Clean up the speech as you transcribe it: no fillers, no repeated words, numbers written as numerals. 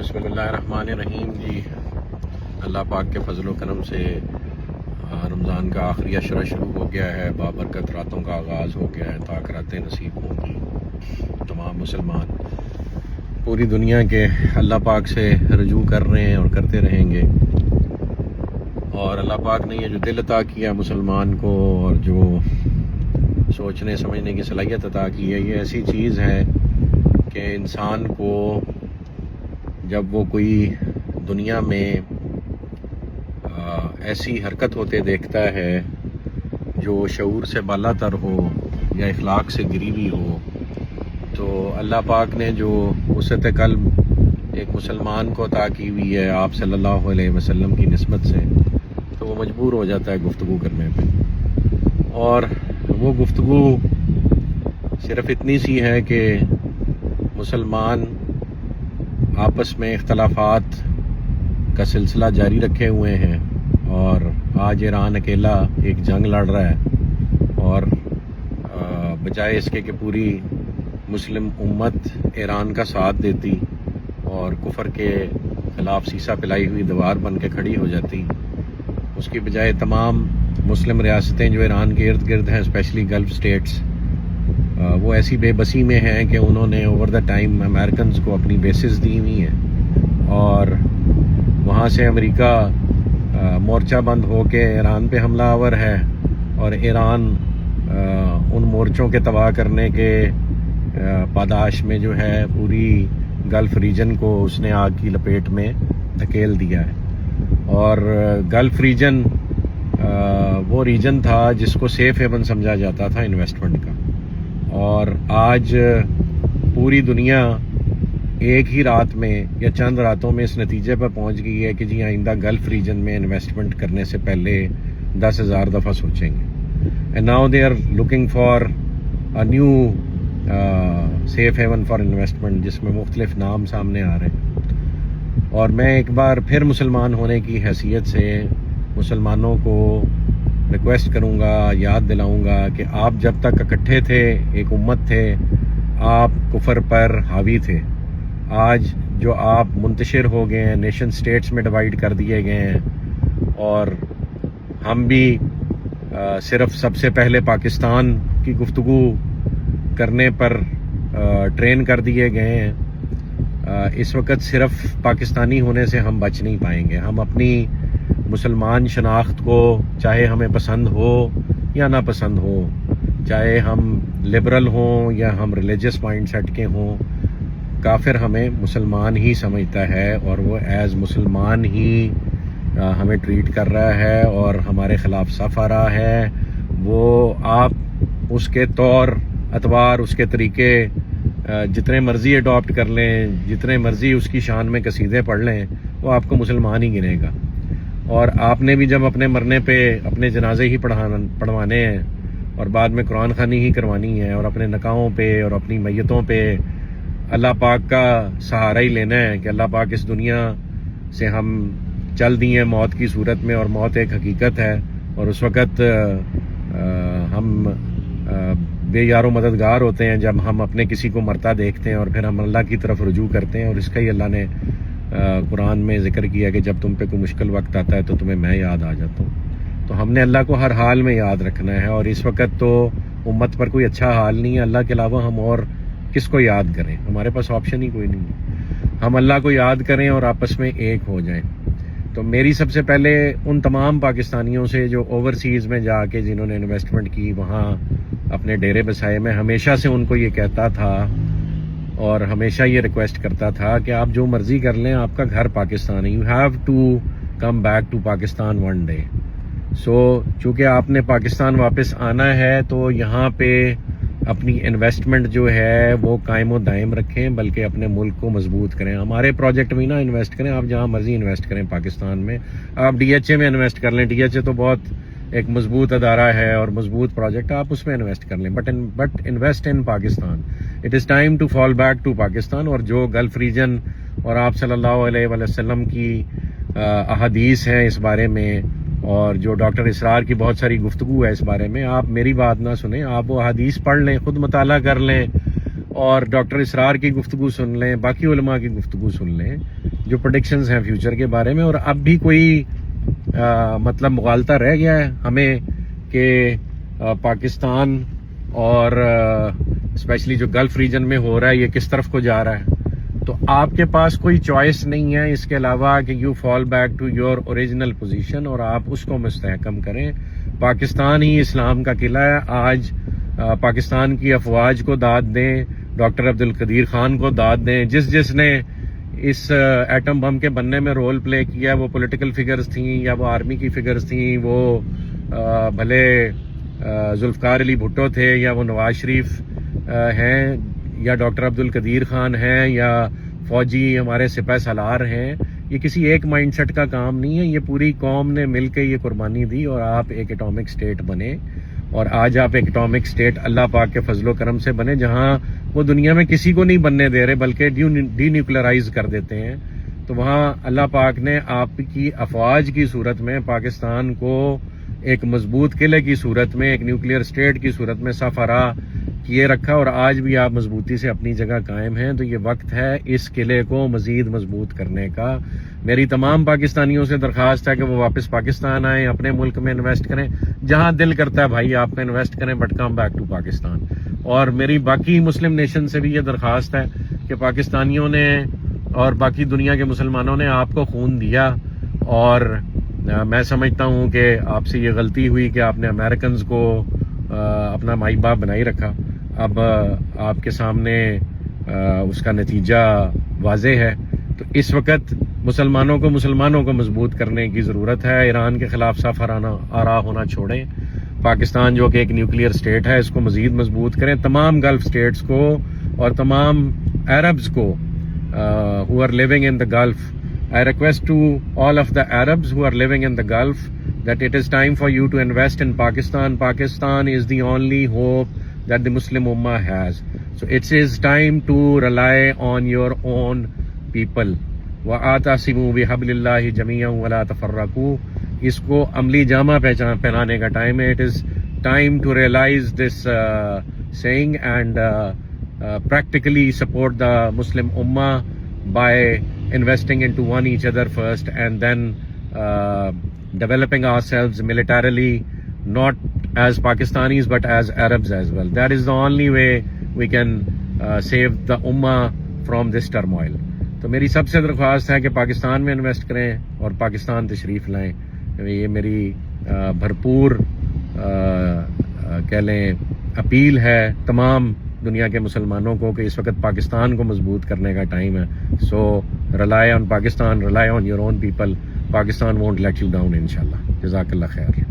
بسم اللہ الرحمن الرحیم جی، اللہ پاک کے فضل و کرم سے رمضان کا آخری عشرہ شروع ہو گیا ہے، بابرکت راتوں کا آغاز ہو گیا ہے، تاک راتیں نصیب ہوں گی تمام مسلمان پوری دنیا کے اللہ پاک سے رجوع کر رہے ہیں اور کرتے رہیں گے۔ اور اللہ پاک نے یہ جو دل عطا کیا مسلمان کو اور جو سوچنے سمجھنے کی صلاحیت عطا کی ہے، یہ ایسی چیز ہے کہ انسان کو جب وہ کوئی دنیا میں ایسی حرکت ہوتے دیکھتا ہے جو شعور سے بالا تر ہو یا اخلاق سے گری ہوئی ہو، تو اللہ پاک نے جو وسعت قلب ایک مسلمان کو عطا کی ہوئی ہے آپ صلی اللہ علیہ وسلم کی نسبت سے، تو وہ مجبور ہو جاتا ہے گفتگو کرنے پہ۔ اور وہ گفتگو صرف اتنی سی ہے کہ مسلمان آپس میں اختلافات کا سلسلہ جاری رکھے ہوئے ہیں، اور آج ایران اکیلا ایک جنگ لڑ رہا ہے، اور بجائے اس کے کہ پوری مسلم امت ایران کا ساتھ دیتی اور کفر کے خلاف سیسا پلائی ہوئی دیوار بن کے کھڑی ہو جاتی، اس کی بجائے تمام مسلم ریاستیں جو ایران کے ارد گرد ہیں، اسپیشلی گلف سٹیٹس، وہ ایسی بے بسی میں ہیں کہ انہوں نے اوور دا ٹائم امریکنز کو اپنی بیسز دی ہوئی ہیں، اور وہاں سے امریکہ مورچہ بند ہو کے ایران پہ حملہ آور ہے، اور ایران ان مورچوں کے تباہ کرنے کے پاداش میں جو ہے پوری گلف ریجن کو اس نے آگ کی لپیٹ میں دھکیل دیا ہے۔ اور گلف ریجن وہ ریجن تھا جس کو سیف ہیون سمجھا جاتا تھا انویسٹمنٹ کا، اور آج پوری دنیا ایک ہی رات میں یا چند راتوں میں اس نتیجے پر پہنچ گئی ہے کہ جی آئندہ گلف ریجن میں انویسٹمنٹ کرنے سے پہلے 10,000 دفعہ سوچیں گے۔ And now they are looking for a new safe haven for investment, جس میں مختلف نام سامنے آ رہے ہیں۔ اور میں ایک بار پھر مسلمان ہونے کی حیثیت سے مسلمانوں کو ریکویسٹ کروں گا، یاد دلاؤں گا کہ آپ جب تک اکٹھے تھے، ایک امت تھے، آپ کفر پر حاوی تھے۔ آج جو آپ منتشر ہو گئے ہیں، نیشن سٹیٹس میں ڈیوائیڈ کر دیے گئے ہیں، اور ہم بھی صرف سب سے پہلے پاکستان کی گفتگو کرنے پر ٹرین کر دیے گئے ہیں۔ اس وقت صرف پاکستانی ہونے سے ہم بچ نہیں پائیں گے۔ ہم اپنی مسلمان شناخت کو، چاہے ہمیں پسند ہو یا نہ پسند ہو، چاہے ہم لبرل ہوں یا ہم ریلیجس مائنڈ سیٹ کے ہوں، کافر ہمیں مسلمان ہی سمجھتا ہے، اور وہ ایز مسلمان ہی ہمیں ٹریٹ کر رہا ہے اور ہمارے خلاف صف آ رہا ہے۔ وہ آپ اس کے طور اطوار، اس کے طریقے جتنے مرضی اڈاپٹ کر لیں، جتنے مرضی اس کی شان میں قصیدے پڑھ لیں، وہ آپ کو مسلمان ہی گنے گا۔ اور آپ نے بھی جب اپنے مرنے پہ اپنے جنازے ہی پڑھوانے ہیں اور بعد میں قرآن خوانی ہی کروانی ہے، اور اپنے نکاحوں پہ اور اپنی میتوں پہ اللہ پاک کا سہارا ہی لینا ہے کہ اللہ پاک اس دنیا سے ہم چل دیے موت کی صورت میں، اور موت ایک حقیقت ہے، اور اس وقت ہم بے یار و مددگار ہوتے ہیں جب ہم اپنے کسی کو مرتا دیکھتے ہیں، اور پھر ہم اللہ کی طرف رجوع کرتے ہیں۔ اور اس کا ہی اللہ نے قرآن میں ذکر کیا کہ جب تم پہ کوئی مشکل وقت آتا ہے تو تمہیں میں یاد آ جاتا ہوں۔ تو ہم نے اللہ کو ہر حال میں یاد رکھنا ہے، اور اس وقت تو امت پر کوئی اچھا حال نہیں ہے، اللہ کے علاوہ ہم اور کس کو یاد کریں؟ ہمارے پاس آپشن ہی کوئی نہیں ہے۔ ہم اللہ کو یاد کریں اور آپس میں ایک ہو جائیں۔ تو میری سب سے پہلے ان تمام پاکستانیوں سے جو اوورسیز میں جا کے جنہوں نے انویسٹمنٹ کی، وہاں اپنے ڈیرے بسائے، میں ہمیشہ سے ان کو یہ کہتا تھا اور ہمیشہ یہ ریکویسٹ کرتا تھا کہ آپ جو مرضی کر لیں، آپ کا گھر پاکستان ہے، you have to come back to Pakistan one day. So چونکہ آپ نے پاکستان واپس آنا ہے، تو یہاں پہ اپنی انویسٹمنٹ جو ہے وہ قائم و دائم رکھیں، بلکہ اپنے ملک کو مضبوط کریں۔ ہمارے پروجیکٹ میں نہ انویسٹ کریں، آپ جہاں مرضی انویسٹ کریں پاکستان میں، آپ ڈی ایچ اے میں انویسٹ کر لیں، ڈی ایچ اے تو بہت ایک مضبوط ادارہ ہے اور مضبوط پروجیکٹ، آپ اس میں انویسٹ کر لیں، but invest in Pakistan. It is time to fall back to Pakistan. اور جو گلف ریجن اور آپ صلی اللہ علیہ وسلم کی احادیث ہیں اس بارے میں، اور جو ڈاکٹر اسرار کی بہت ساری گفتگو ہے اس بارے میں، آپ میری بات نہ سنیں، آپ وہ احادیث پڑھ لیں، خود مطالعہ کر لیں، اور ڈاکٹر اسرار کی گفتگو سن لیں، باقی علماء کی گفتگو سن لیں جو پریڈکشنز ہیں فیوچر کے بارے میں. اور اب بھی کوئی مطلب مغالطہ رہ گیا ہے ہمیں کہ پاکستان اور اسپیشلی جو گلف ریجن میں ہو رہا ہے یہ کس طرف کو جا رہا ہے. تو آپ کے پاس کوئی چوائس نہیں ہے اس کے علاوہ کہ you fall back to your original position اور آپ اس کو مستحکم کریں. پاکستان ہی اسلام کا قلعہ ہے. آج پاکستان کی افواج کو داد دیں، ڈاکٹر عبدالقدیر خان کو داد دیں، جس نے اس ایٹم بم کے بننے میں رول پلے کیا، وہ پولیٹیکل فگرز تھیں یا وہ آرمی کی فگرز تھیں، وہ بھلے ذوالفقار علی بھٹو تھے یا وہ نواز شریف ہیں یا ڈاکٹر عبدالقدیر خان ہیں یا فوجی ہمارے سپہ سالار ہیں. یہ کسی ایک مائنڈ سیٹ کا کام نہیں ہے، یہ پوری قوم نے مل کے یہ قربانی دی اور آپ ایک ایٹامک اسٹیٹ بنے. اور آج آپ ایک ایٹامک اسٹیٹ اللہ پاک کے فضل و کرم سے بنے جہاں وہ دنیا میں کسی کو نہیں بننے دے رہے بلکہ ڈی نیوکلرائز کر دیتے ہیں. تو وہاں اللہ پاک نے آپ کی افواج کی صورت میں پاکستان کو ایک مضبوط قلعے کی صورت میں، ایک نیوکلیئر اسٹیٹ کی صورت میں صف آرا کیے رکھا اور آج بھی آپ مضبوطی سے اپنی جگہ قائم ہیں. تو یہ وقت ہے اس قلعے کو مزید مضبوط کرنے کا. میری تمام پاکستانیوں سے درخواست ہے کہ وہ واپس پاکستان آئیں، اپنے ملک میں انویسٹ کریں، جہاں دل کرتا ہے بھائی آپ کا انویسٹ کریں، but come back to Pakistan. اور میری باقی مسلم نیشن سے بھی یہ درخواست ہے کہ پاکستانیوں نے اور باقی دنیا کے مسلمانوں نے آپ کو خون دیا اور میں سمجھتا ہوں کہ آپ سے یہ غلطی ہوئی کہ آپ نے امریکنز کو اپنا مائی باپ بنائی رکھا. اب آپ کے سامنے اس کا نتیجہ واضح ہے. تو اس وقت مسلمانوں کو مضبوط کرنے کی ضرورت ہے. ایران کے خلاف صف آرا ہونا چھوڑیں. پاکستان جو کہ ایک نیوکلیئر اسٹیٹ ہے اس کو مزید مضبوط کریں. تمام گلف اسٹیٹس کو اور تمام عربز کو who are living in the Gulf, I request to all of the Arabs who are living in the Gulf that it is time for you to invest in Pakistan. Pakistan is the only hope that the Muslim Ummah has. So it is time to rely on your own people. وَآتَصِمُوا بِحَبْلِ اللَّهِ جَمِيعًا وَلَا تَفَرَّقُوا. اس کو عملی جامہ پہنانے کا time ہے. It is time to realize this saying and practically support the Muslim Ummah by investing into one each other first and then developing ourselves militarily, not as Pakistanis but as Arabs as well. That is the only way we can save the Ummah from this turmoil. تو میری سب سے درخواست ہے کہ پاکستان میں invest کریں اور پاکستان تشریف لائیں. یہ میری بھرپور کہہ لیں اپیل ہے تمام دنیا کے مسلمانوں کو کہ اس وقت پاکستان کو مضبوط کرنے کا ٹائم ہے. سو rely on Pakistan, rely on your own people. Pakistan won't let you down inshallah. جزاک اللہ خیر.